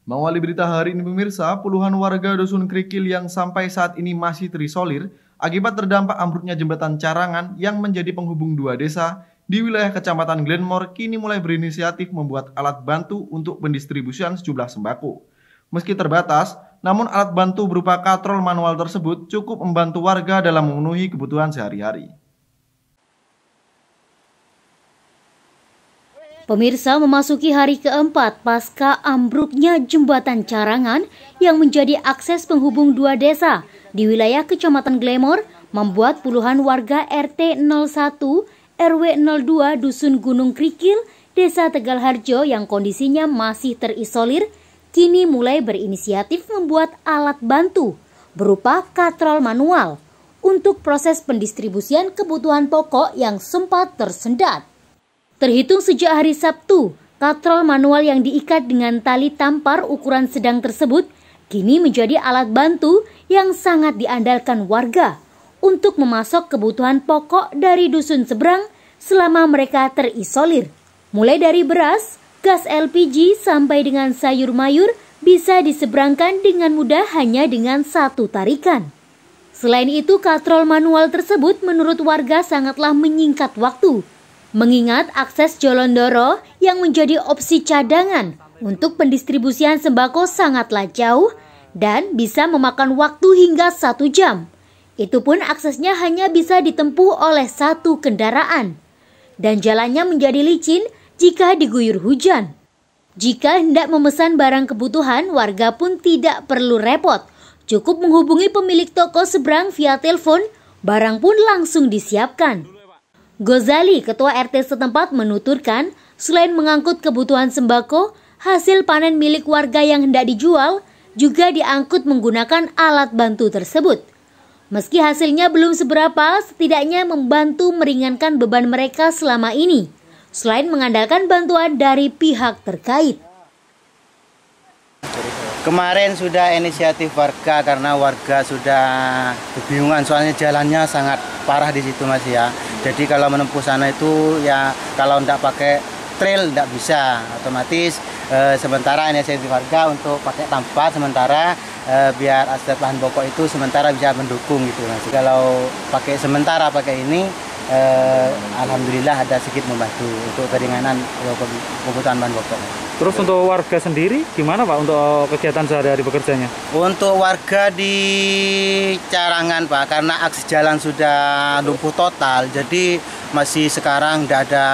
Mengawali berita hari ini pemirsa, puluhan warga Dusun Krikil yang sampai saat ini masih terisolir akibat terdampak ambruknya jembatan Carangan yang menjadi penghubung dua desa di wilayah Kecamatan Glenmore kini mulai berinisiatif membuat alat bantu untuk pendistribusian sejumlah sembako. Meski terbatas, namun alat bantu berupa katrol manual tersebut cukup membantu warga dalam memenuhi kebutuhan sehari-hari. Pemirsa, memasuki hari keempat pasca ambruknya jembatan Carangan yang menjadi akses penghubung dua desa di wilayah Kecamatan Glenmore membuat puluhan warga RT 01 RW 02 Dusun Gunung Krikil, Desa Tegalharjo yang kondisinya masih terisolir kini mulai berinisiatif membuat alat bantu berupa katrol manual untuk proses pendistribusian kebutuhan pokok yang sempat tersendat. Terhitung sejak hari Sabtu, katrol manual yang diikat dengan tali tampar ukuran sedang tersebut kini menjadi alat bantu yang sangat diandalkan warga untuk memasok kebutuhan pokok dari dusun seberang selama mereka terisolir. Mulai dari beras, gas LPG sampai dengan sayur mayur bisa diseberangkan dengan mudah hanya dengan satu tarikan. Selain itu, katrol manual tersebut menurut warga sangatlah menyingkat waktu. Mengingat akses Jolondoro yang menjadi opsi cadangan untuk pendistribusian sembako sangatlah jauh dan bisa memakan waktu hingga 1 jam. Itu pun aksesnya hanya bisa ditempuh oleh satu kendaraan. Dan jalannya menjadi licin jika diguyur hujan. Jika hendak memesan barang kebutuhan, warga pun tidak perlu repot. Cukup menghubungi pemilik toko seberang via telepon, barang pun langsung disiapkan. Gozali, ketua RT setempat menuturkan, selain mengangkut kebutuhan sembako, hasil panen milik warga yang hendak dijual juga diangkut menggunakan alat bantu tersebut. Meski hasilnya belum seberapa, setidaknya membantu meringankan beban mereka selama ini, selain mengandalkan bantuan dari pihak terkait. Kemarin sudah inisiatif warga karena warga sudah kebingungan soalnya jalannya sangat parah di situ Mas ya. Jadi kalau menempuh sana itu ya kalau tidak pakai trail tidak bisa, otomatis sementara inisiatif warga untuk pakai tampar sementara biar aset bahan pokok itu sementara bisa mendukung gitu Mas. Kalau pakai sementara pakai ini alhamdulillah ada sedikit membantu untuk keringanan kebutuhan bahan pokok. Terus untuk warga sendiri gimana Pak untuk kegiatan sehari-hari bekerjanya? Untuk warga di Carangan Pak, karena akses jalan sudah lumpuh total, jadi masih sekarang tidak ada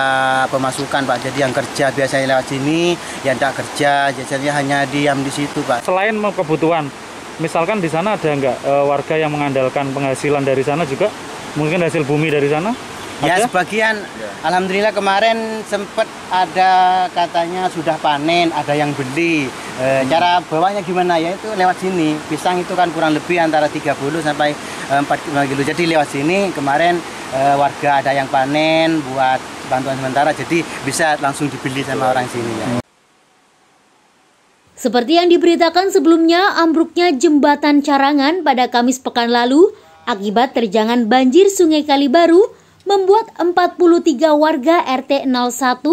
pemasukan Pak. Jadi yang kerja biasanya lewat sini, yang tidak kerja biasanya hanya diam di situ Pak. Selain kebutuhan, misalkan di sana ada nggak warga yang mengandalkan penghasilan dari sana juga? Mungkin hasil bumi dari sana? Ya ada? Sebagian, alhamdulillah kemarin sempat ada katanya sudah panen, ada yang beli. Cara bawanya gimana ya itu lewat sini. Pisang itu kan kurang lebih antara 30 sampai 45 kilo. Jadi lewat sini kemarin warga ada yang panen buat bantuan sementara. Jadi bisa langsung dibeli sama orang sini ya. Seperti yang diberitakan sebelumnya, ambruknya jembatan Carangan pada Kamis pekan lalu akibat terjangan banjir Sungai Kalibaru membuat 43 warga RT 01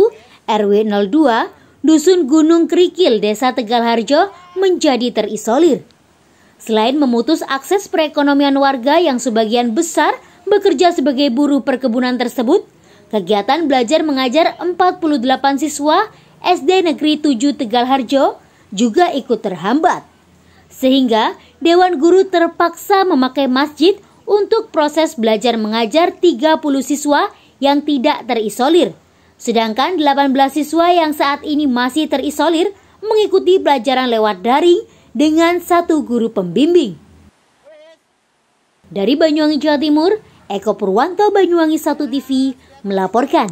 RW 02 Dusun Gunung Krikil, Desa Tegalharjo menjadi terisolir. Selain memutus akses perekonomian warga yang sebagian besar bekerja sebagai buruh perkebunan tersebut, kegiatan belajar mengajar 48 siswa SD Negeri 7 Tegalharjo juga ikut terhambat. Sehingga Dewan Guru terpaksa memakai masjid untuk proses belajar mengajar 30 siswa yang tidak terisolir. Sedangkan 18 siswa yang saat ini masih terisolir mengikuti pelajaran lewat daring dengan satu guru pembimbing. Dari Banyuwangi, Jawa Timur, Eko Purwanto, Banyuwangi 1 TV melaporkan.